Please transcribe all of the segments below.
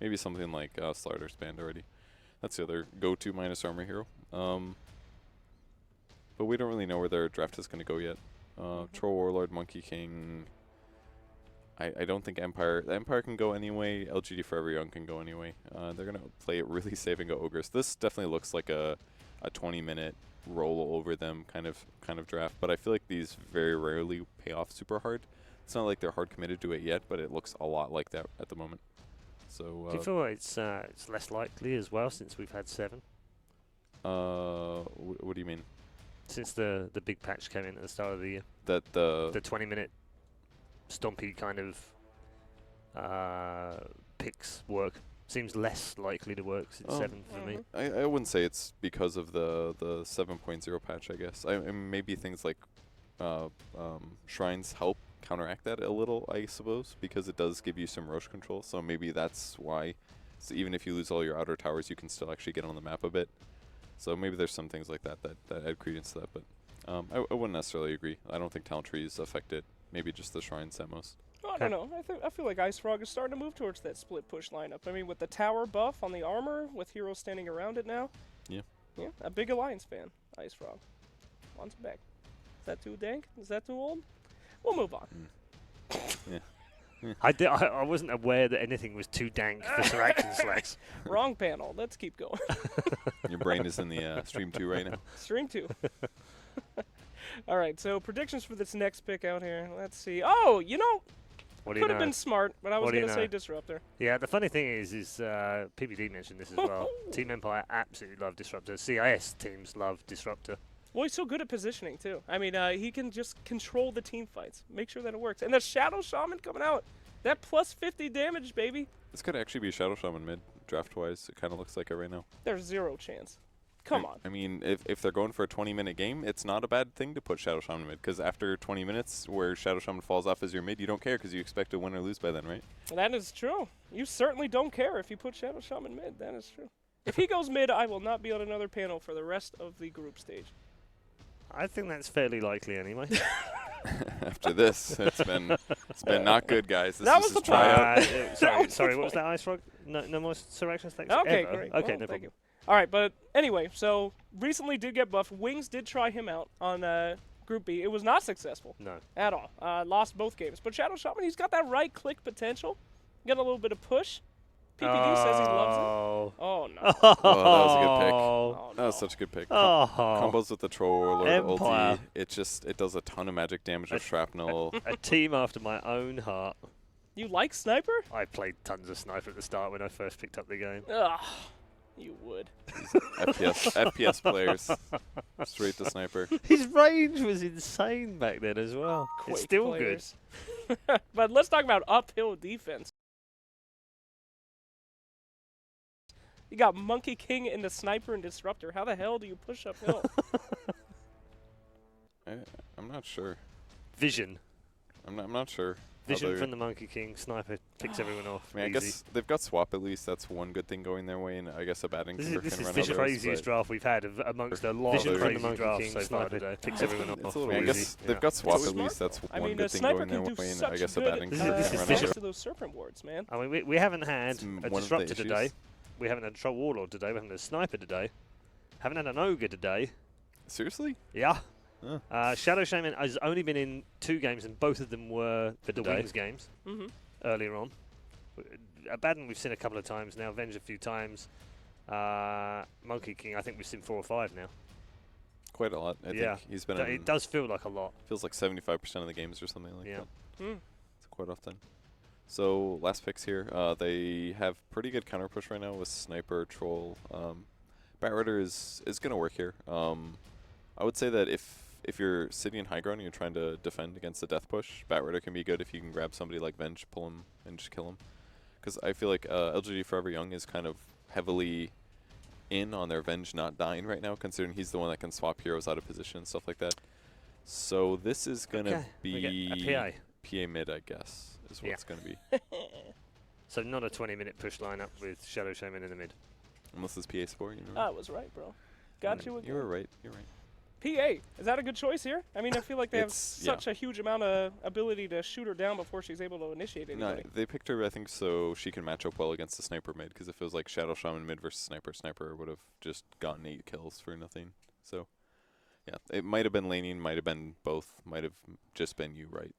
Maybe something like Slider's banned already. That's the other go-to minus armor hero. But we don't really know where their draft is going to go yet. Troll Warlord, Monkey King. I don't think Empire. Empire can go anyway. LGD Forever Young can go anyway. They're going to play it really safe and go Ogres. This definitely looks like a 20-minute roll over them kind of draft. But I feel like these very rarely pay off super hard. It's not like they're hard committed to it yet, but it looks a lot like that at the moment. So do you feel like it's less likely as well since we've had 7? what do you mean? Since the big patch came in at the start of the year. That The 20-minute stompy kind of picks work. Seems less likely to work since 7 for me. I wouldn't say it's because of the 7.0 patch, I guess. Maybe things like shrines help counteract that a little, I suppose, because it does give you some Roche control. So maybe that's why. So even if you lose all your outer towers, you can still actually get on the map a bit. So maybe there's some things like that add credence to that. But I wouldn't necessarily agree. I don't think talent trees affect it. Maybe just the shrines at most. Oh, I don't know. I feel like Ice Frog is starting to move towards that split push lineup. I mean, with the tower buff on the armor, with heroes standing around it now. Yeah. Yeah, a big Alliance fan, Ice Frog. Wants it back. Is that too dank? Is that too old? We'll move on. Yeah. I wasn't aware that anything was too dank for Sir Action Slacks. Wrong panel. Let's keep going. Your brain is in the stream 2 right now. Stream 2. All right, so predictions for this next pick out here. Let's see. Oh, you know, could have been smart, but I was going to say Disruptor. Yeah, the funny thing is PPD mentioned this as well. Team Empire absolutely love Disruptor. CIS teams love Disruptor. Well, he's so good at positioning, too. I mean, he can just control the team fights, make sure that it works. And the Shadow Shaman coming out. That plus 50 damage, baby. This could actually be Shadow Shaman mid, draft-wise. It kind of looks like it right now. There's 0 chance. Come on. I mean, if they're going for a 20-minute game, it's not a bad thing to put Shadow Shaman mid, because after 20 minutes where Shadow Shaman falls off as your mid, you don't care because you expect to win or lose by then, right? That is true. You certainly don't care if you put Shadow Shaman mid. That is true. If he goes mid, I will not be on another panel for the rest of the group stage. I think that's fairly likely anyway. After this, it's been not good, guys. This That is was the tryout. Sorry, what was that, Ice Frog? No more Sir Action Slacks Okay, ever? great. Okay, well, no thank problem. you. All right, but anyway, so recently did get buffed. Wings did try him out on Group B. It was not successful. No. At all. Lost both games. But Shadow Shaman, he's got that right-click potential. Got a little bit of push. PPD says he loves it. Oh, no. Oh, that was a good pick. Oh, That was such a good pick. Oh. Combos with the Troll Warlord Empire. ulti. It does a ton of magic damage with shrapnel. A team after my own heart. You like Sniper? I played tons of Sniper at the start when I first picked up the game. Ugh. You would. FPS players. Straight to Sniper. His range was insane back then as well. Quake It's still players. But let's talk about uphill defense. You got Monkey King into Sniper and Disruptor. How the hell do you push uphill? I'm not sure. Vision. I'm not sure. Vision from the Monkey King. Sniper picks everyone off. I mean, I guess they've got swap at least. That's one good thing going their way, and I guess a bad This Incumbent is can run the others, craziest draft we've had amongst a lot Vision of from the crazy Monkey drafts King so far today. Picks everyone It's off. a little weird. I guess they've got swap at least. That's I one mean, good thing Sniper going their can do way, and such I guess a good bad Incumbent This can is run Vision. others. to those Serpent Wards, man. I mean, we haven't had It's a one of the Disruptor today. issues. We haven't had a Troll Warlord today. We haven't had a Sniper today. Haven't had an Ogre today. Seriously? Yeah. Huh. Shadow Shaman has only been in 2 games, and both of them were the Wings games earlier on. Abaddon we've seen a couple of times now. Venge a few times. Monkey King, I think we've seen 4 or 5 now. Quite a lot. I think he's been in, It does feel like a lot. feels like 75% of the games or something like that. Mm. It's quite often. So last picks here. They have pretty good counter push right now with Sniper, Troll. Bat Rider is going to work here. I would say that if you're sitting in high ground and you're trying to defend against the death push, Bat Rider can be good if you can grab somebody like Venge, pull him, and just kill him. Because I feel like LGD Forever Young is kind of heavily in on their Venge not dying right now, considering he's the one that can swap heroes out of position and stuff like that. So this is going to be a PA mid, I guess, is what it's going to be. So not a 20-minute push lineup with Shadow Shaman in the mid. Unless it's PA Sport, you know. I was right, bro. Got you again. You were right. You're right. PA, is that a good choice here? I mean, I feel like they have such a huge amount of ability to shoot her down before she's able to initiate anybody. No, they picked her, I think, so she can match up well against the sniper mid, because it feels like Shadow Shaman mid versus Sniper. Sniper would have just gotten 8 kills for nothing. So, yeah, it might have been laning, might have been both, might have just been you right.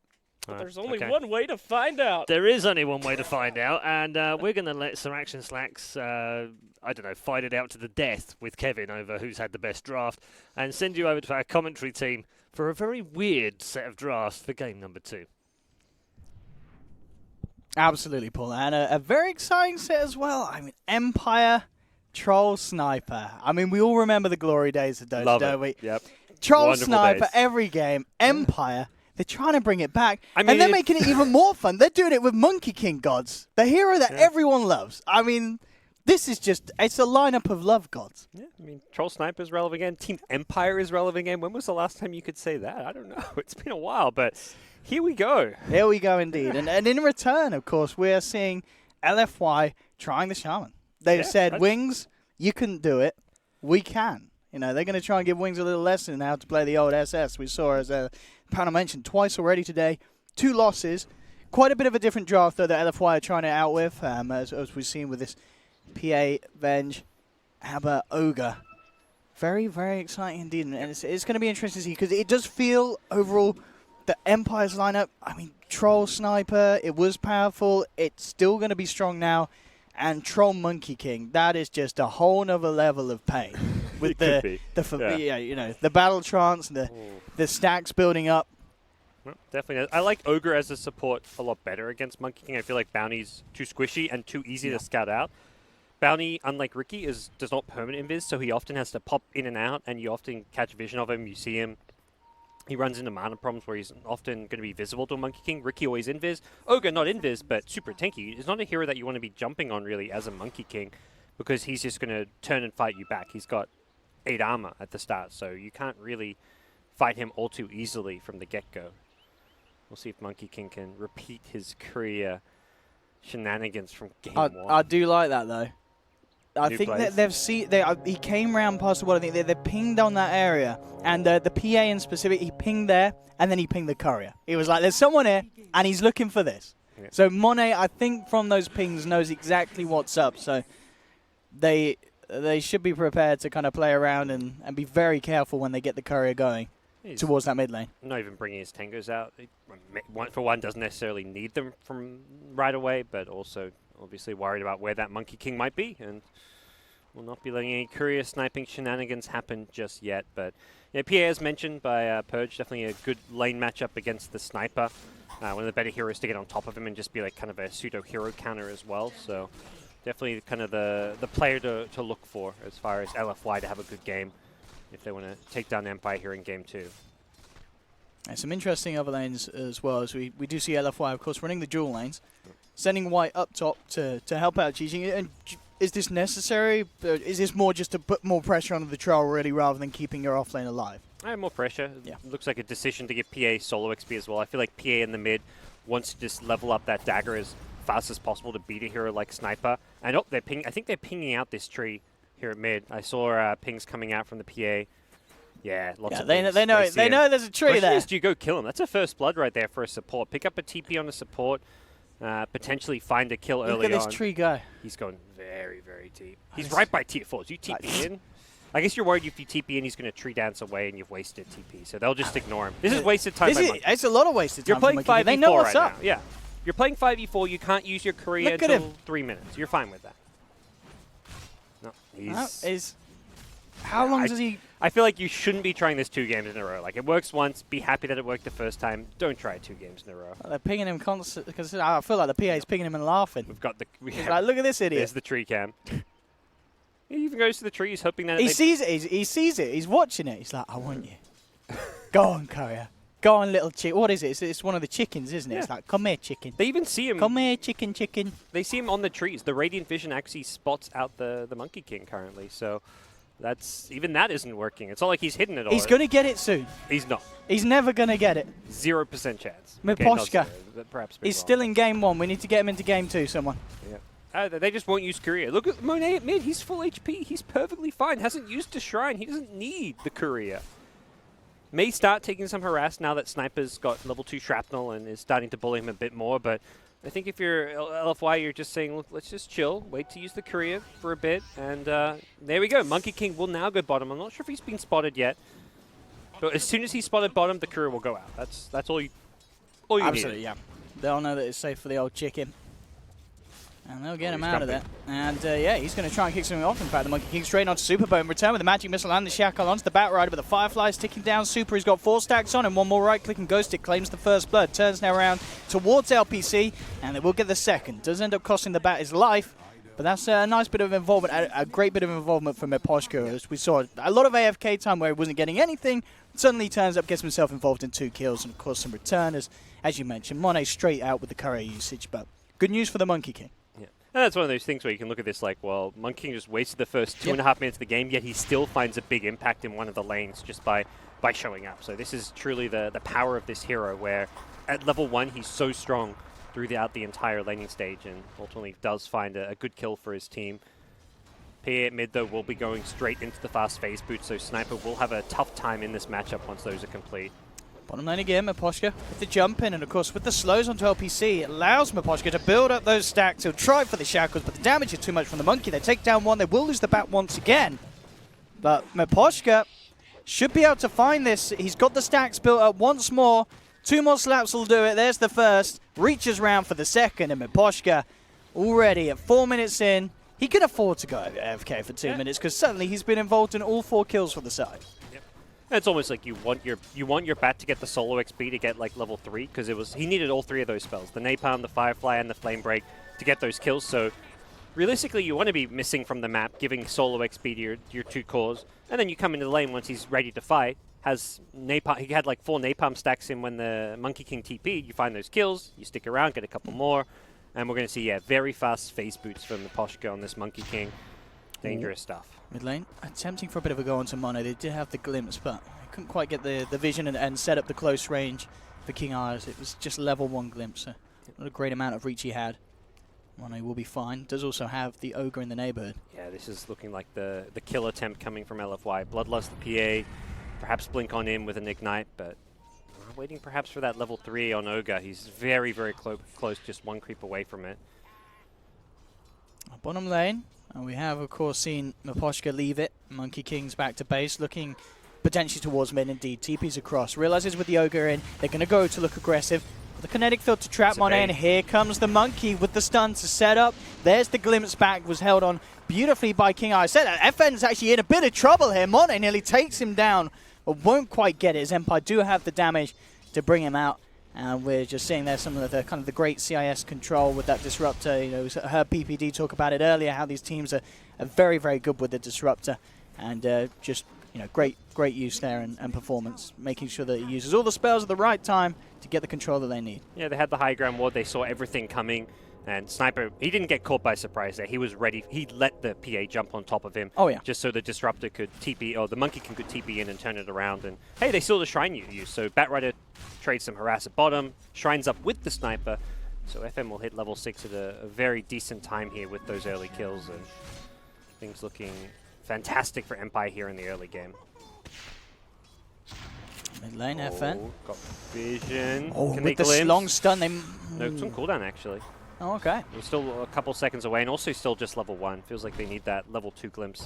But there's only one way to find out. There is only one way to find out, and we're going to let Sir Action Slacks, I don't know, fight it out to the death with Kevin over who's had the best draft, and send you over to our commentary team for a very weird set of drafts for game number 2. Absolutely, Paul, and a very exciting set as well. I mean, Empire, Troll, Sniper. I mean, we all remember the glory days of Dota, don't we? Yep. Troll, Wonderful Sniper, days. every game. Empire. They're trying to bring it back, I mean, and they're making it even more fun. They're doing it with Monkey King Gods, the hero that everyone loves. I mean, this is just, it's a lineup of love gods. Yeah, I mean, Troll Sniper is relevant again. Team Empire is relevant again. When was the last time you could say that? I don't know. It's been a while, but here we go. Here we go indeed. And in return, of course, we're seeing LFY trying the Shaman. They've said, Wings, you couldn't do it. We can. You know, they're going to try and give Wings a little lesson in how to play the old SS. We saw, as Panel mentioned, twice already today. 2 losses. Quite a bit of a different draft, though, that LFY are trying it out with, as we've seen with this PA, Venge, Aber, Ogre. Very, very exciting indeed. And it's going to be interesting to see, because it does feel, overall, the Empire's lineup, I mean, Troll, Sniper, it was powerful. It's still going to be strong now. And Troll Monkey King, that is just a whole nother level of pain. With the battle trance, the stacks building up. Well, definitely. I like Ogre as a support a lot better against Monkey King. I feel like Bounty's too squishy and too easy to scout out. Bounty, unlike Ricky, does not permanent invis, so he often has to pop in and out, and you often catch vision of him. You see him. He runs into mana problems where he's often going to be visible to Monkey King. Ricky always invis. Ogre not invis, but super tanky. He's not a hero that you want to be jumping on, really, as a Monkey King, because he's just going to turn and fight you back. He's got 8 armor at the start, so you can't really fight him all too easily from the get-go. We'll see if Monkey King can repeat his career shenanigans from game 1. I do like that, though. I think plays. that they've seen. He came round past the wall. I think they pinged on that area, and the PA in specific, he pinged there, and then he pinged the courier. He was like, "There's someone here, and he's looking for this." Yeah. So Monet, I think, from those pings, knows exactly what's up. So they should be prepared to kind of play around and be very careful when they get the courier going towards that mid lane. Not even bringing his tangos out. For one, doesn't necessarily need them from right away, but also obviously worried about where that Monkey King might be, and will not be letting any courier sniping shenanigans happen just yet. But yeah, PA, as mentioned by Purge, definitely a good lane matchup against the Sniper. One of the better heroes to get on top of him and just be like kind of a pseudo-hero counter as well. So definitely kind of the player to look for as far as LFY to have a good game if they want to take down Empire here in game 2. And some interesting other lanes as well, as we do see LFY, of course, running the dual lanes, sending White up top to help out GG. And is this necessary? Is this more just to put more pressure on the Troll, really, rather than keeping your off lane alive? I have more pressure. Yeah. Looks like a decision to give PA solo XP as well. I feel like PA in the mid wants to just level up that dagger as fast as possible to beat a hero like Sniper. And I think they're pinging out this tree here at mid. I saw pings coming out from the PA. Yeah, lots of pings. They know there's a tree there. Do you go kill him? That's a first blood right there for a support. Pick up a TP on a support. Potentially find a kill early on. Look at this tree go. He's going very, very deep. He's right by tier 4s. You TP in. I guess you're worried if you TP in, he's going to tree dance away and you've wasted TP. So they'll just ignore him. This is wasted time. It's a lot of wasted time. You're playing 5v4 They know what's right up. now. Yeah. You're playing 5v4. You can't use your career until 3 minutes. You're fine with that. No, he's... How long does he... I feel like you shouldn't be trying this 2 games in a row. Like, it works once. Be happy that it worked the first time. Don't try it 2 games in a row. They're pinging him constantly, because I feel like the PA's pinging him and laughing. We've got the... like, look at this idiot. There's the tree cam. He even goes to the trees, hoping that... He sees it. He's watching it. He's like, I want you. Go on, courier. Go on, little chick. What is it? It's one of the chickens, isn't it? Yeah. It's like, come here, chicken. They even see him. Come here, chicken, chicken. They see him on the trees. The Radiant Vision actually spots out the Monkey King currently, so... Even that isn't working. It's not like he's hidden it all. He's going to get it soon. He's not. He's never going to get it. 0% chance. Miposhka. Okay, perhaps he's still in game 1. We need to get him into game 2, someone. Yeah. They just won't use Courier. Look at Monet at mid. He's full HP. He's perfectly fine. Hasn't used a Shrine. He doesn't need the Courier. may start taking some harass now that Sniper's got level 2 shrapnel and is starting to bully him a bit more, but I think if you're LFY, you're just saying, look, let's just chill, wait to use the courier for a bit, and there we go. Monkey King will now go bottom. I'm not sure if he's been spotted yet, but as soon as he's spotted bottom, the courier will go out. That's all you Absolutely, need. yeah. They'll know that it's safe for the old chicken. And they'll get him out of there. And yeah, he's going to try and kick something off. In fact, the Monkey King straight onto Super Boat. Return with the Magic Missile and the Shackle onto the Batrider, but the Firefly's ticking down. Super, he's got 4 stacks on, and one more right-click and Ghost Stick claims the first blood. Turns now around towards LPC, and they will get the second. Does end up costing the Bat his life, but that's a nice bit of involvement, a great bit of involvement from Miposhka. As we saw a lot of AFK time where he wasn't getting anything. Suddenly turns up, gets himself involved in 2 kills, and of course some return, as you mentioned. Monet straight out with the courier usage, but good news for the Monkey King. And that's one of those things where you can look at this like, well, Monkey King just wasted the first 2.5 minutes of the game, yet he still finds a big impact in one of the lanes just by showing up. So this is truly the power of this hero, where at level 1 he's so strong throughout the entire laning stage, and ultimately does find a good kill for his team. PA at mid, though, will be going straight into the fast phase boot, so Sniper will have a tough time in this matchup once those are complete. Bottom lane again, Miposhka with the jump in, and of course with the slows onto LPC, it allows Miposhka to build up those stacks. He'll try for the shackles, but the damage is too much from the Monkey. They take down one, they will lose the Bat once again. But Miposhka should be able to find this. He's got the stacks built up once more. 2 more slaps will do it. There's the first. Reaches round for the second, and Miposhka already at 4 minutes in. He can afford to go AFK for 2 minutes, because suddenly he's been involved in all 4 kills for the side. It's almost like you want your Bat to get the solo XP to get like level 3, because he needed all 3 of those spells, the Napalm, the Firefly, and the Flame Break, to get those kills. So realistically, you want to be missing from the map, giving solo XP to your 2 cores, and then you come into the lane once he's ready to fight. Has Napalm? He had like 4 Napalm stacks in when the Monkey King TP'd. You find those kills, you stick around, get a couple more, and we're going to see very fast phase boots from the Miposhka on this Monkey King. Dangerous stuff. Mid lane, attempting for a bit of a go onto Mono. They did have the glimpse, but they couldn't quite get the vision and set up the close range for King Ayers. It was just level 1 glimpse, so not a great amount of reach he had. Mono will be fine. Does also have the Ogre in the neighborhood. Yeah, this is looking like the kill attempt coming from LFY. Bloodlust the PA, perhaps blink on him with an Ignite, but waiting perhaps for that level 3 on Ogre. He's very, very close, just 1 creep away from it. Bottom lane. And we have, of course, seen Miposhka leave it. Monkey King's back to base, looking potentially towards mid indeed. TP's across. Realizes with the Ogre in, they're going to go to look aggressive. The kinetic field to trap Monet, and here comes the Monkey with the stun to set up. There's the glimpse back, was held on beautifully by King Eye. Said that FN's actually in a bit of trouble here. Monet nearly takes him down, but won't quite get it, as Empire do have the damage to bring him out. And we're just seeing there some of the kind of the great CIS control with that disruptor. You know, heard PPD talk about it earlier, how these teams are very, very good with the disruptor, and just great use there and performance, making sure that he uses all the spells at the right time to get the control that they need. Yeah, they had the high ground ward. They saw everything coming. And Sniper, he didn't get caught by surprise there. He was ready. He let the PA jump on top of him. Oh, yeah. Just so the Disruptor could TP, or the Monkey King could TP in and turn it around. And hey, they still the Shrine you use. So Batrider trades some harass at bottom, Shrine's up with the Sniper. So FM will hit level 6 at a very decent time here with those early kills. And things looking fantastic for Empire here in the early game. Mid lane, FN. Got vision. Oh, Can with they the glimpse? long stun, they... No, it's on cooldown actually. Oh, okay. We're still a couple seconds away, and also still just level 1. Feels like they need that level 2 glimpse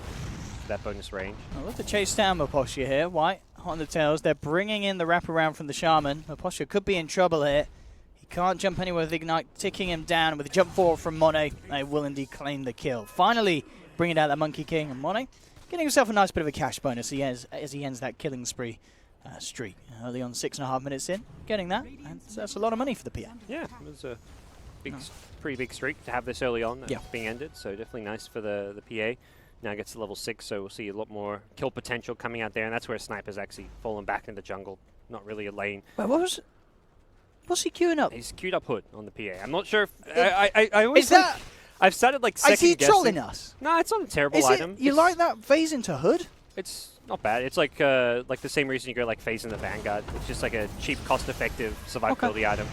for that bonus range. I'll look to chase down Miposhka here. White on the tails. They're bringing in the wraparound from the Shaman. Miposhka could be in trouble here. He can't jump anywhere with Ignite, ticking him down with a jump forward from Monet. They will indeed claim the kill. Finally, bringing out that Monkey King, and Monet getting himself a nice bit of a cash bonus as he ends that killing spree streak. Early on, 6.5 minutes in, getting that. And that's a lot of money for the PA. Yeah, it was a pretty big streak to have this early on being ended, so definitely nice for the PA. Now gets to level 6, so we'll see a lot more kill potential coming out there, and that's where Sniper's actually fallen back in the jungle. Not really a lane. Wait, what's he queuing up? He's queued up Hood on the PA. I'm not sure if... I always is that... I've started like second guessing. Is he trolling us? No, it's not a terrible is item. You like that phase into Hood? It's not bad. It's like the same reason you go like phase in the Vanguard. It's just like a cheap, cost-effective survivability item.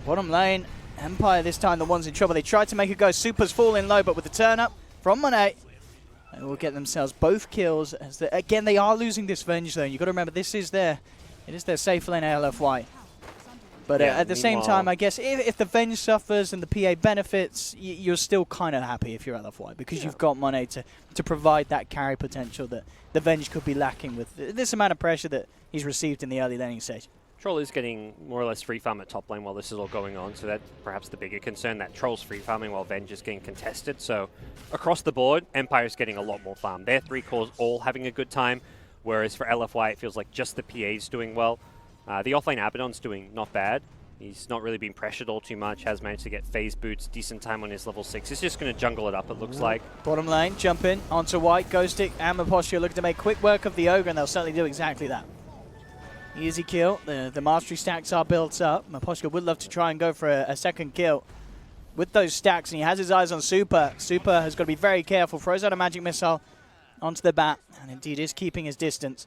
Bottom lane, Empire this time the ones in trouble. They tried to make it go. Super's falling low, but with the turn up from Monet, They will get themselves both kills. As again, they are losing this Venge though. You've got to remember, it is their safe lane LFY. But at the same time, I guess if the Venge suffers and the PA benefits, you're still kind of happy if you're LFY, because you've got money to provide that carry potential that the Venge could be lacking with this amount of pressure that he's received in the early laning stage. Troll is getting more or less free farm at top lane while this is all going on, so that's perhaps the bigger concern, that Troll's free farming while Venge is getting contested. So across the board, Empire's getting a lot more farm. Their 3 cores all having a good time, whereas for LFY it feels like just the PA's doing well. The offlane Abaddon's doing not bad. He's not really been pressured all too much, has managed to get phase boots, decent time on his level 6. He's just going to jungle it up, it looks like. Bottom lane, jump in onto White, Ghostic and Maposture looking to make quick work of the Ogre, and they'll certainly do exactly that. Easy kill. The mastery stacks are built up. Maposture would love to try and go for a second kill with those stacks, and he has his eyes on Super. Super has got to be very careful. Throws out a magic missile onto the bat, and indeed is keeping his distance.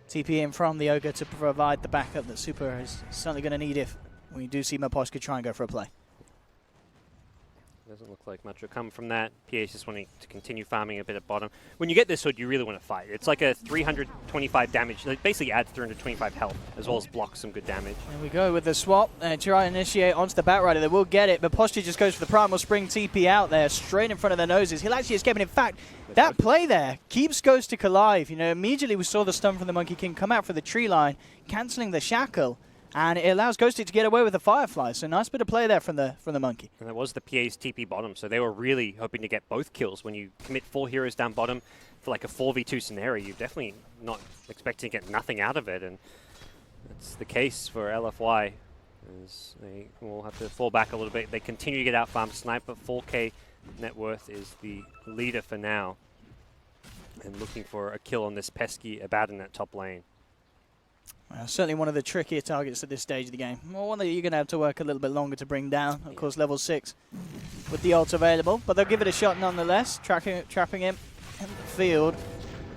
TP in from the Ogre to provide the backup that Super is certainly going to need if we do see Maposture try and go for a play. Doesn't look like much will come from that. PA's just wanting to continue farming a bit at bottom. When you get this hood, you really want to fight. It's like a 325 damage. It basically adds 325 health, as well as blocks some good damage. There we go with the swap. Try and initiate onto the Batrider. They will get it, but Posture just goes for the Primal Spring TP out there, straight in front of their noses. He'll actually escape, and in fact, that play there keeps Ghostic alive. You know, immediately we saw the stun from the Monkey King come out for the tree line, cancelling the shackle. And it allows Ghostic to get away with the Firefly. So nice bit of play there from the Monkey. And that was the PA's TP bottom, so they were really hoping to get both kills. When you commit 4 heroes down bottom for like a 4v2 scenario, you're definitely not expecting to get nothing out of it. And that's the case for LFY, as they will have to fall back a little bit. They continue to get out farm. Sniper 4k net worth is the leader for now, and looking for a kill on this pesky Abaddon at top lane. Well, certainly one of the trickier targets at this stage of the game. Well, one that you're going to have to work a little bit longer to bring down. Of course, level 6 with the ult available. But they'll give it a shot nonetheless, trapping him in the field.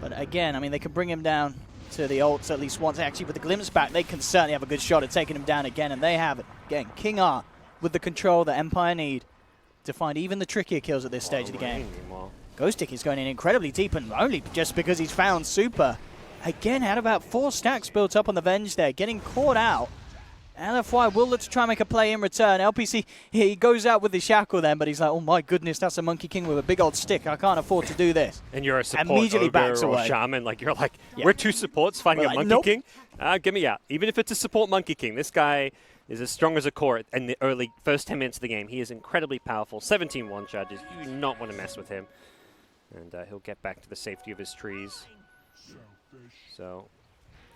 But again, I mean, they can bring him down to the ults at least once. Actually, with the glimpse back, they can certainly have a good shot at taking him down again. And they have it. Again, King R with the control that Empire need to find even the trickier kills at this stage of the game. Ghostic is going in incredibly deep, and only just because he's found Super. Again, had about 4 stacks built up on the Venge there, getting caught out. LFY will look to try and make a play in return. LPC, he goes out with the shackle then, but he's like, oh my goodness, that's a Monkey King with a big old stick. I can't afford to do this. And you're a support immediately ogre backs or away. shaman, like you're like, we're 2 supports fighting a Monkey King? Get me out. Even if it's a support Monkey King, this guy is as strong as a core in the early first 10 minutes of the game. He is incredibly powerful. 17 one-charges. You do not want to mess with him. And he'll get back to the safety of his trees. So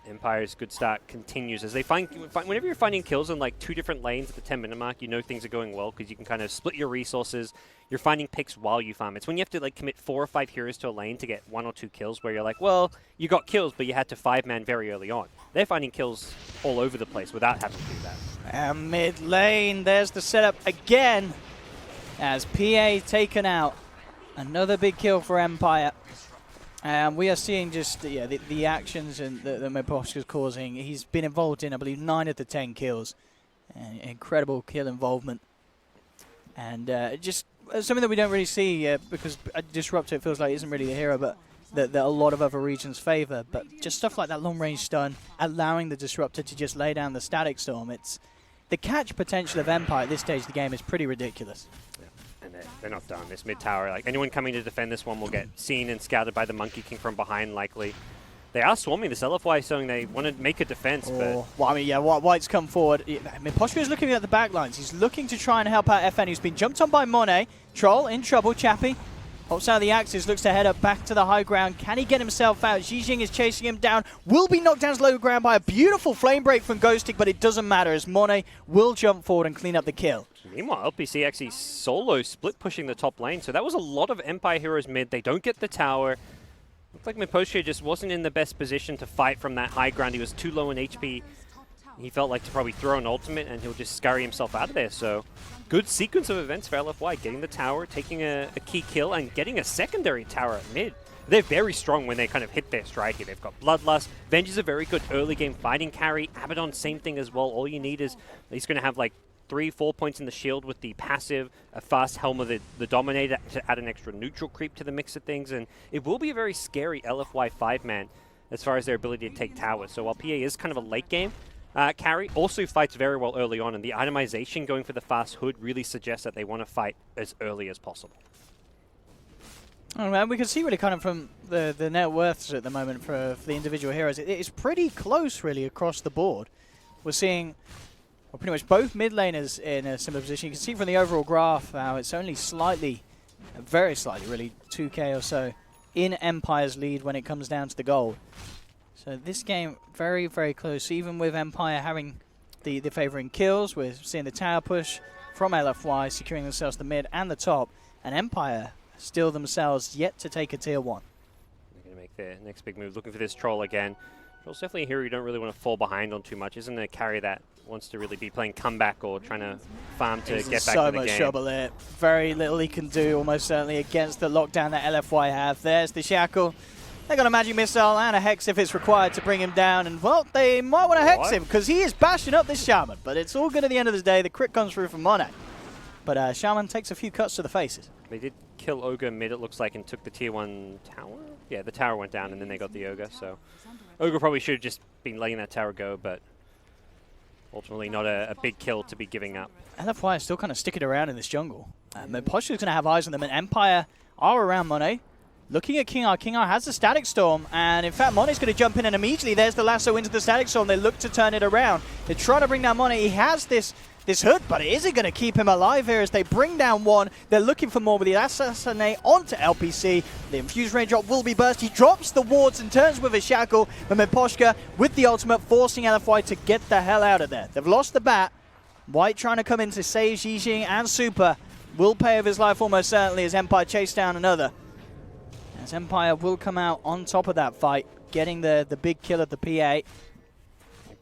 Empire's good start continues as they find whenever you're finding kills in like 2 different lanes at the 10-minute mark, you know things are going well because you can kind of split your resources. You're finding picks while you farm. It's when you have to like commit 4 or 5 heroes to a lane to get 1 or 2 kills where you're like, well, you got kills, but you had to 5-man very early on. They're finding kills all over the place without having to do that. And mid lane, there's the setup again as PA taken out. Another big kill for Empire. We are seeing just the actions and that Maposture is causing. He's been involved in, I believe, 9 of the 10 kills. Incredible kill involvement. And just something that we don't really see because Disruptor feels like isn't really a hero, but that a lot of other regions favor. But just stuff like that long-range stun, allowing the Disruptor to just lay down the Static Storm. It's the catch potential of Empire at this stage of the game is pretty ridiculous. And they're not done. This mid tower, like anyone coming to defend this one will get seen and scouted by the Monkey King from behind likely. They are swarming this LFY, showing they want to make a defense, but... Well, I mean, yeah, White's come forward. I mean, Posture is looking at the back lines. He's looking to try and help out FN, who's been jumped on by Monet. Troll in trouble. Chappie hops out of the axis, looks to head up back to the high ground. Can he get himself out? Xijing is chasing him down. Will be knocked down to low ground by a beautiful flame break from Ghostic, but it doesn't matter as Monet will jump forward and clean up the kill. Meanwhile, LPC actually solo split pushing the top lane, so that was a lot of Empire heroes mid. They don't get the tower. Looked like Maposture just wasn't in the best position to fight from that high ground. He was too low in HP. He felt like to probably throw an ultimate and he'll just scurry himself out of there. So good sequence of events for LFY, getting the tower, taking a key kill, and getting a secondary tower at mid. They're very strong when they kind of hit their strike here. They've got Bloodlust. Venge is a very good early game fighting carry. Abaddon, same thing as well. All you need is he's going to have like 3-4 points in the shield with the passive, a fast Helm of the Dominator to add an extra neutral creep to the mix of things, and it will be a very scary LFY 5-man as far as their ability to take towers. So while PA is kind of a late game carry, also fights very well early on, and the itemization going for the fast hood really suggests that they want to fight as early as possible. Oh, man, we can see really kind of from the net worths at the moment for the individual heroes. It's pretty close, really, across the board. We're seeing pretty much both mid laners in a similar position. You can see from the overall graph how it's only slightly, very slightly, really, 2k or so in Empire's lead when it comes down to the gold. So this game, very, very close. Even with Empire having the favouring kills, we're seeing the tower push from LFY, securing themselves the mid and the top, and Empire still themselves yet to take a tier 1. They're going to make their next big move, looking for this troll again. Troll's definitely a hero you don't really want to fall behind on too much. Isn't a carry that wants to really be playing comeback or trying to farm to get back to the game. So much trouble there. Very little he can do, almost certainly, against the lockdown that LFY have. There's the Shackle. They got a magic missile and a hex if it's required to bring him down. And, well, they might want to hex him because he is bashing up this Shaman. But it's all good at the end of the day. The crit comes through from Monarch. But Shaman takes a few cuts to the faces. They did kill Ogre mid, it looks like, and took the tier 1 tower? Yeah, the tower went down, and then they got the Ogre, so Ogre probably should have just been letting that tower go, but ultimately not a big kill to be giving up. LFY is still kind of sticking around in this jungle. Poshu's going to have eyes on them, and Empire are around Monet. Looking at King R. King R has the Static Storm, and in fact, Monet's going to jump in, and immediately there's the lasso into the Static Storm. They look to turn it around. They try to bring down Monet. He has this hood, but is it going to keep him alive here as they bring down one? They're looking for more with the Assassinate onto LPC. The Infused Raindrop will be burst. He drops the wards and turns with a Shackle, but Miposhka with the ultimate forcing LFY to get the hell out of there. They've lost the bat. White trying to come in to save Xijing, and Super will pay with his life almost certainly as Empire chase down another. As Empire will come out on top of that fight, getting the big kill at the PA.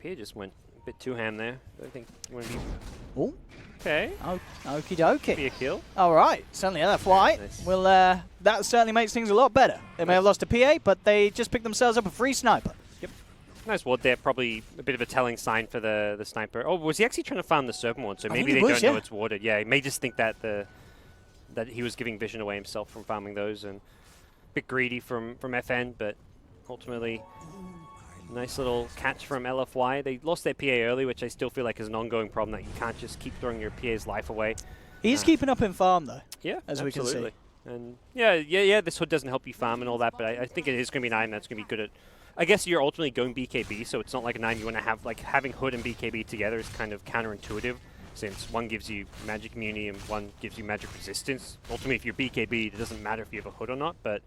PA just went a bit too ham there. I think you want to be... Oh. Okay. Oh, okie dokie. Be a kill. All right. Certainly LFY. Nice. Well, that certainly makes things a lot better. They may have lost a PA, but they just picked themselves up a free sniper. Yep. Nice ward there. Probably a bit of a telling sign for the sniper. Oh, was he actually trying to farm the Serpent Ward? So maybe they don't know it's warded. Yeah, he may just think that that he was giving vision away himself from farming those, and a bit greedy from FN, but ultimately nice little catch from LFY. They lost their PA early, which I still feel like is an ongoing problem, that you can't just keep throwing your PA's life away. He's keeping up in farm, though. Yeah, as absolutely. We can see. And yeah, this hood doesn't help you farm and all that, but I think it is going to be an item that's going to be good at... I guess you're ultimately going BKB, so it's not like an item you want to have. Like, having hood and BKB together is kind of counterintuitive, since one gives you magic immunity and one gives you magic resistance. Ultimately, if you're BKB, it doesn't matter if you have a hood or not, but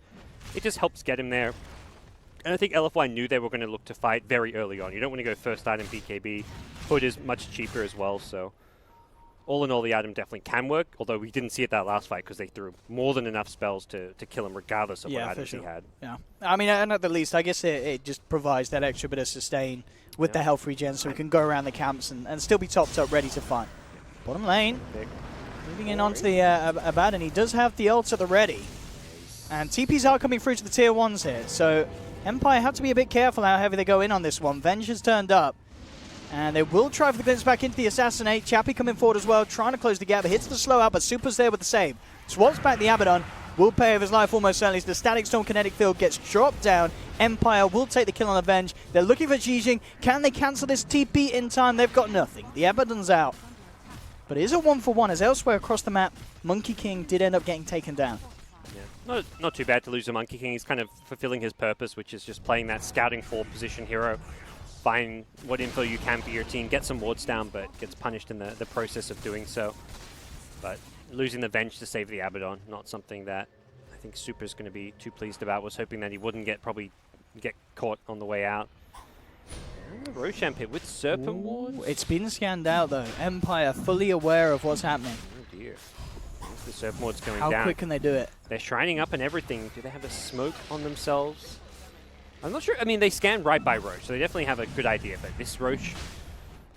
it just helps get him there. And I think LFY knew they were going to look to fight very early on. You don't want to go first item BKB. Hood is much cheaper as well, so all in all, the item definitely can work, although we didn't see it that last fight because they threw more than enough spells to kill him regardless of what items he had. Yeah, I mean, and at the least, I guess it just provides that extra bit of sustain with the health regen, so we can go around the camps and still be topped up, ready to fight. Bottom lane, moving in onto the Abaddon. He does have the ult at the ready. And TPs are coming through to the tier 1s here, so Empire have to be a bit careful how heavy they go in on this one. Venge has turned up, and they will try for the glimpse back into the Assassinate. Chappie coming forward as well, trying to close the gap. It hits the slow out, but Super's there with the save. Swaps back the Abaddon, will pay with his life almost certainly. The Static Storm kinetic field gets dropped down. Empire will take the kill on Avenge. They're looking for Xijing. Can they cancel this TP in time? They've got nothing. The Abaddon's out. But it is a 1-for-1, as elsewhere across the map, Monkey King did end up getting taken down. Yeah. Not too bad to lose a Monkey King. He's kind of fulfilling his purpose, which is just playing that scouting 4-position hero. Find what info you can for your team, get some wards down, but gets punished in the process of doing so. But losing the Venge to save the Abaddon, not something that I think Super's going to be too pleased about. Was hoping that he wouldn't probably get caught on the way out. Roshamp hit with Serpent Wards. It's been scanned out though. Empire fully aware of what's happening. Oh dear. The Serpent Ward's going down. down. How quick can they do it? They're shining up and everything. Do they have a smoke on themselves? I'm not sure. I mean, they scan right by Roche, so they definitely have a good idea. But this Roche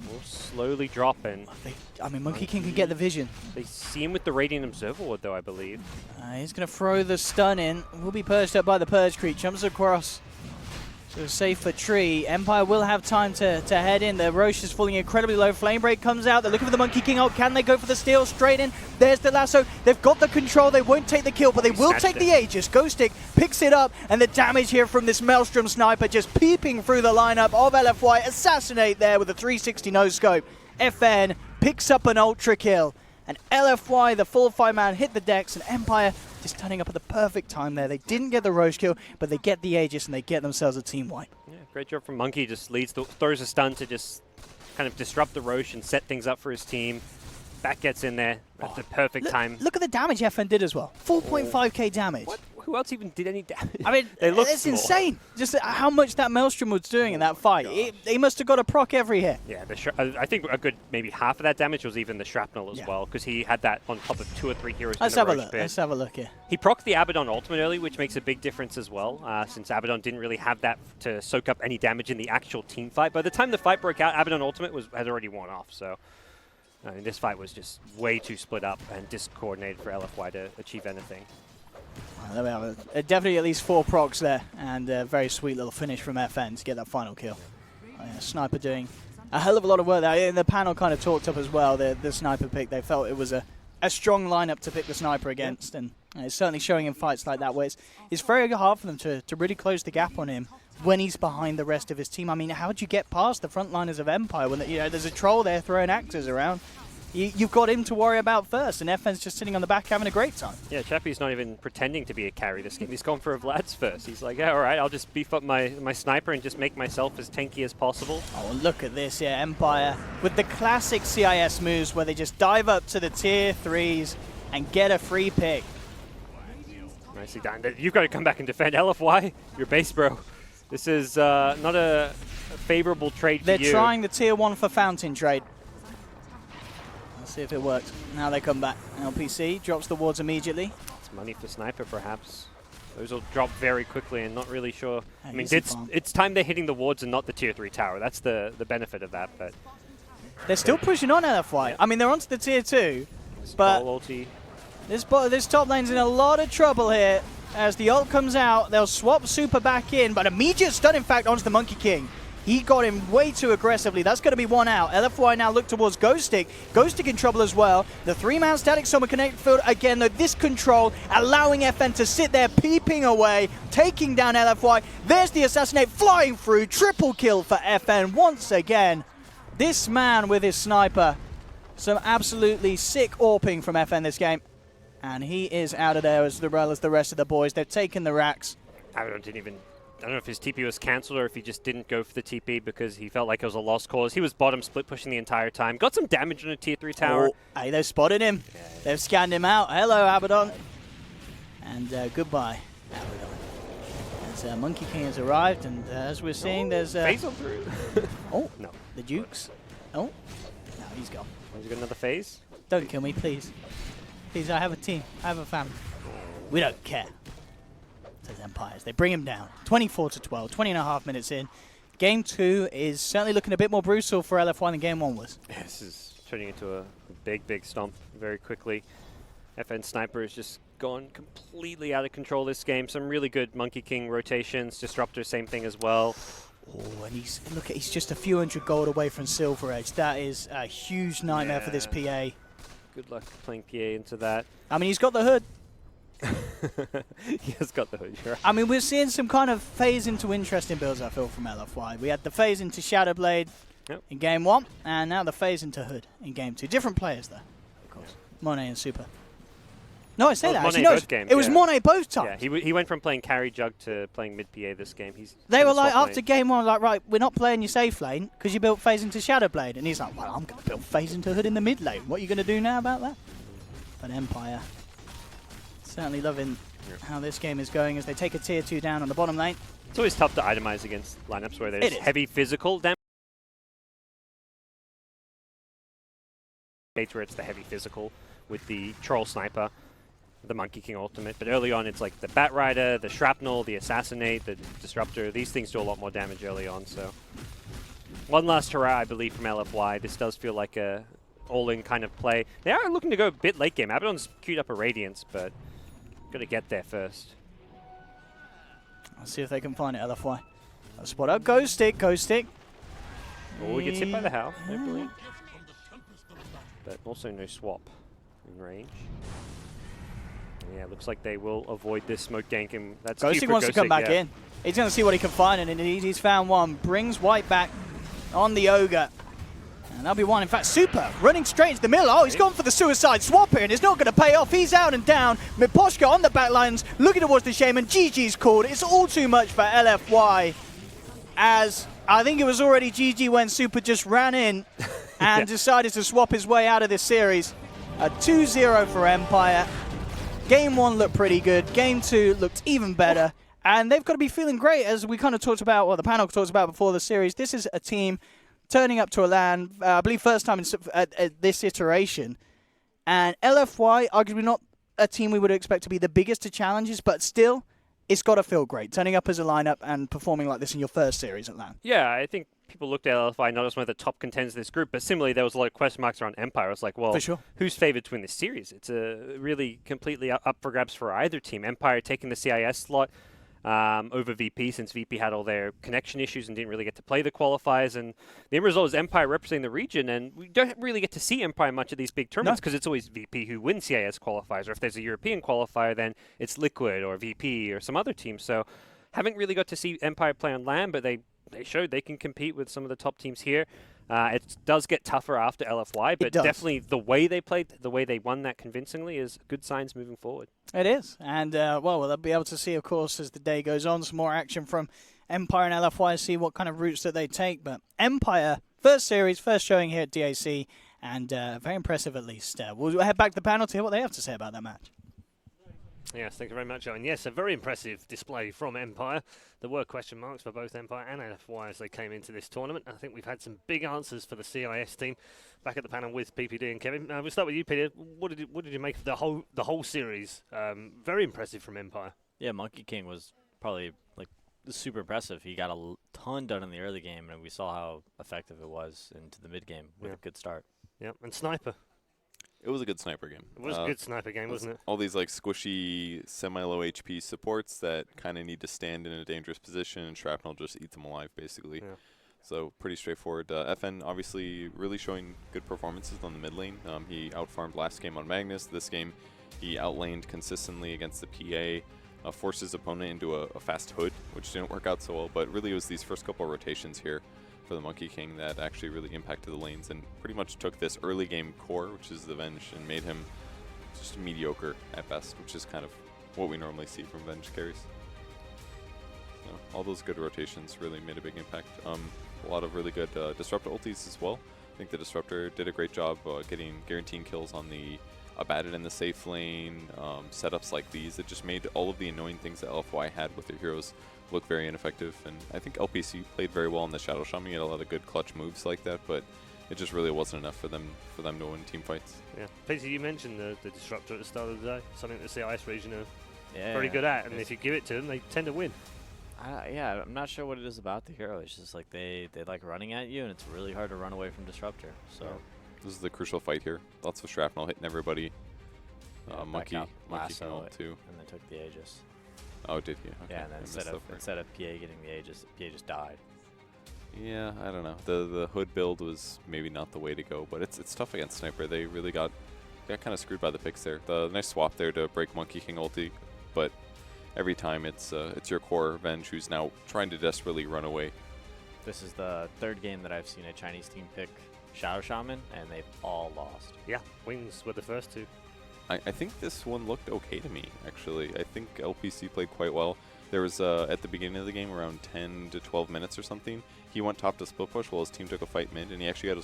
will slowly drop in. I mean, Monkey King can get the vision. They see him with the Radiant Observer Ward, though, I believe. He's going to throw the stun in. Will be purged up by the Purge Creep. Jumps across. So safe for Tree. Empire will have time to head in. The Roche is falling incredibly low. Flame Break comes out. They're looking for the Monkey King ult. Can they go for the steal? Straight in. There's the lasso. They've got the control. They won't take the kill, but they will take the Aegis. Ghostic picks it up, and the damage here from this Maelstrom sniper just peeping through the lineup of LFY. Assassinate there with a 360 no-scope. FN picks up an ultra kill. And LFY, the full 5-man, hit the decks, and Empire just turning up at the perfect time there. They didn't get the Roche kill, but they get the Aegis, and they get themselves a team wipe. Yeah, great job from Monkey. Just throws a stun to just kind of disrupt the Roche and set things up for his team. Back gets in there at the perfect time. Look at the damage FN did as well. 4.5k damage. What? Who else even did any damage? I mean, it's insane. Just how much that Maelstrom was doing in that fight. He must have got a proc every hit. Yeah, I think a good maybe half of that damage was even the shrapnel as well, because he had that on top of 2 or 3 heroes. Let's have a look. Let's have a look here. He procced the Abaddon ultimate early, which makes a big difference as well, since Abaddon didn't really have that to soak up any damage in the actual team fight. By the time the fight broke out, Abaddon ultimate had already worn off. So I mean, this fight was just way too split up and discoordinated for LFY to achieve anything. Well, there we have it. Definitely at least 4 procs there, and a very sweet little finish from FN to get that final kill. Sniper doing a hell of a lot of work there. And the panel kind of talked up as well, the sniper pick. They felt it was a strong lineup to pick the sniper against, and it's certainly showing in fights like that where it's very hard for them to really close the gap on him when he's behind the rest of his team. I mean, how do you get past the frontliners of Empire when there's a troll there throwing axes around? You've got him to worry about first, and FN's just sitting on the back having a great time. Yeah, Chappie's not even pretending to be a carry this game. He's gone for a Vlad's first. He's like, yeah, all right, I'll just beef up my sniper and just make myself as tanky as possible. Oh, look at this, yeah, Empire with the classic CIS moves where they just dive up to the tier 3s and get a free pick. Nicely done. You've got to come back and defend LFY. Your base, bro. This is not a favorable trade for you. They're trying the tier 1 for Fountain trade. Let's see if it works. Now they come back. LPC drops the wards immediately. It's money for Sniper, perhaps. Those will drop very quickly and not really sure. I mean, it's time they're hitting the wards and not the tier 3 tower. That's the benefit of that. But they're still pushing on LFY. I mean, they're onto the tier 2. But this top lane's in a lot of trouble here. As the ult comes out, they'll swap Super back in, but immediate stun, in fact, onto the Monkey King. He got him way too aggressively. That's going to be one out. LFY now look towards Ghostic. Ghostic in trouble as well. The 3-man static Summer Connect field. Again, though, this control allowing FN to sit there peeping away, taking down LFY. There's the Assassinate flying through. Triple kill for FN once again. This man with his sniper. Some absolutely sick AWPing from FN this game. And he is out of there as well as the rest of the boys. They've taken the racks. I don't know if his TP was cancelled or if he just didn't go for the TP because he felt like it was a lost cause. He was bottom split pushing the entire time. Got some damage on a tier 3 tower. Oh, hey, they've spotted him. Yeah. They've scanned him out. Hello, Abaddon. And goodbye, Abaddon. As Monkey King has arrived, and as we're seeing, there's... phase on through. Oh, no. The Dukes. Oh, no, he's gone. He's got another phase? Don't kill me, please. Please, I have a team. I have a family. We don't care. Says Empires. They bring him down. 24-12. 20.5 minutes in. Game 2 is certainly looking a bit more brutal for LF1 than Game 1 was. Yeah, this is turning into a big stomp very quickly. FN Sniper has just gone completely out of control this game. Some really good Monkey King rotations. Disruptor, same thing as well. Oh, and he's just a few hundred gold away from Silver Edge. That is a huge nightmare for this PA. Good luck playing PA into that. I mean, he's got the hood. He has got the hood, right. I mean, we're seeing some kind of phase into interesting builds, I feel, from LFY. We had the phase into Shadowblade in Game 1, and now the phase into Hood in Game 2. Different players, though, of course. Monet and Super. No, I say that. Actually, no, it was Monet both times. Yeah, he went from playing carry jug to playing mid PA this game. They were like, after Game 1, like, right, we're not playing your safe lane because you built phase into Shadowblade. And he's like, well, I'm going to build phase into Hood in the mid lane. What are you going to do now about that? But Empire certainly loving how this game is going as they take a tier 2 down on the bottom lane. It's always tough to itemize against lineups where there's heavy physical damage. Where it's the heavy physical with the Troll Sniper, the Monkey King ultimate, but early on it's like the Bat Rider, the Shrapnel, the Assassinate, the Disruptor. These things do a lot more damage early on, so one last hurrah, I believe, from LFY. This does feel like a all-in kind of play. They are looking to go a bit late game. Abaddon's queued up a Radiance, but got to get there first. I'll see if they can find it, LFY. Spot up, Ghost Stick. Oh, he gets hit by the house, I believe. But also no swap in range. Yeah, looks like they will avoid this smoke gank, and that's Ghost Stick wants to come back in. He's going to see what he can find, and indeed he's found one. Brings White back on the Ogre. And that'll be one. In fact, Super running straight into the middle. Oh, he's gone for the suicide swap here, and it's not going to pay off. He's out and down. Miposhka on the back lines, looking towards the Shaman. GG's called. It's all too much for LFY, as I think it was already GG when Super just ran in and decided to swap his way out of this series. A 2-0 for Empire. Game 1 looked pretty good. Game 2 looked even better. And they've got to be feeling great, as we kind of talked about, well, the panel talked about before the series. This is a team turning up to a LAN, I believe first time at this iteration. And LFY, arguably not a team we would expect to be the biggest of challenges, but still, it's got to feel great, turning up as a lineup and performing like this in your first series at LAN. Yeah, I think people looked at LFI not as one of the top contenders of this group, but similarly, there was a lot of question marks around Empire. It's like, well, For sure. Who's favored to win this series? It's a really completely up for grabs for either team. Empire taking the CIS slot over VP, since VP had all their connection issues and didn't really get to play the qualifiers. And the end result is Empire representing the region, and we don't really get to see Empire much of these big tournaments because it's always VP who wins CIS qualifiers, or if there's a European qualifier, then it's Liquid or VP or some other team. So haven't really got to see Empire play on LAN, but they showed they can compete with some of the top teams here. It does get tougher after LFY, but definitely the way they played, the way they won that convincingly is good signs moving forward. It is. And, well, we'll be able to see, of course, as the day goes on, some more action from Empire and LFY, see what kind of routes that they take. But Empire, first series, first showing here at DAC, and very impressive at least. We'll head back to the panel to hear what they have to say about that match. Yes, thank you very much, Owen. Yes, a very impressive display from Empire. There were question marks for both Empire and LFY as they came into this tournament. I think we've had some big answers for the CIS team. Back at the panel with PPD and Kevin. We'll start with you, Peter. What did you make of the whole series? Very impressive from Empire. Yeah, Monkey King was probably like super impressive. He got a ton done in the early game, and we saw how effective it was into the mid game with a good start. Yeah, and Sniper. It was a good sniper game. It was a good sniper game, wasn't it? All these like squishy, semi-low HP supports that kind of need to stand in a dangerous position, and Shrapnel just eat them alive, basically. Yeah. So pretty straightforward. FN obviously really showing good performances on the mid lane. He outfarmed last game on Magnus. This game, he outlaned consistently against the PA, forced his opponent into a fast hood, which didn't work out so well. But really, it was these first couple of rotations here for the Monkey King that actually really impacted the lanes and pretty much took this early game core, which is the Venge, and made him just mediocre at best, which is kind of what we normally see from Venge carries. So all those good rotations really made a big impact. A lot of really good Disruptor ultis as well. I think the Disruptor did a great job guaranteeing kills on the Abaddon in the safe lane, setups like these. It just made all of the annoying things that LFY had with their heroes look very ineffective, and I think LPC played very well in the Shadow Shaman. He had a lot of good clutch moves like that, but it just really wasn't enough for them to win team fights. Yeah, Peter, you mentioned the Disruptor at the start of the day, something that the CIS region are very good at, and if you give it to them, they tend to win. Yeah, I'm not sure what it is about the hero. It's just like they like running at you, and it's really hard to run away from Disruptor. So this is the crucial fight here. Lots of shrapnel hitting everybody. Monkey lasso too, and then took the Aegis. Oh, did he? Okay. Yeah, and then instead of PA getting the Aegis, PA just died. Yeah, I don't know. The hood build was maybe not the way to go, but it's tough against Sniper. They really got kind of screwed by the picks there. The nice swap there to break Monkey King ulti, but every time it's your core Venge who's now trying to desperately run away. This is the third game that I've seen a Chinese team pick Shadow Shaman, and they've all lost. Yeah, Wings were the first two. I think this one looked okay to me, actually. I think LPC played quite well. There was, at the beginning of the game, around 10 to 12 minutes or something, he went top to split push while his team took a fight mid, and he actually had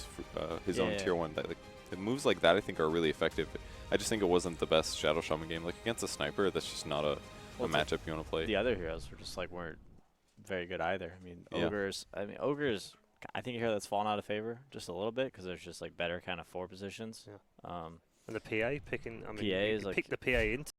his own tier 1. Moves like that, I think, are really effective. I just think it wasn't the best Shadow Shaman game. Like, against a sniper, that's just not a matchup you want to play. The other heroes were just, weren't very good either. I mean, Ogre's, I think a hero that's fallen out of favor just a little bit, because there's just, better kind of 4 positions. Yeah. And the PA picking, PA is pick the PA into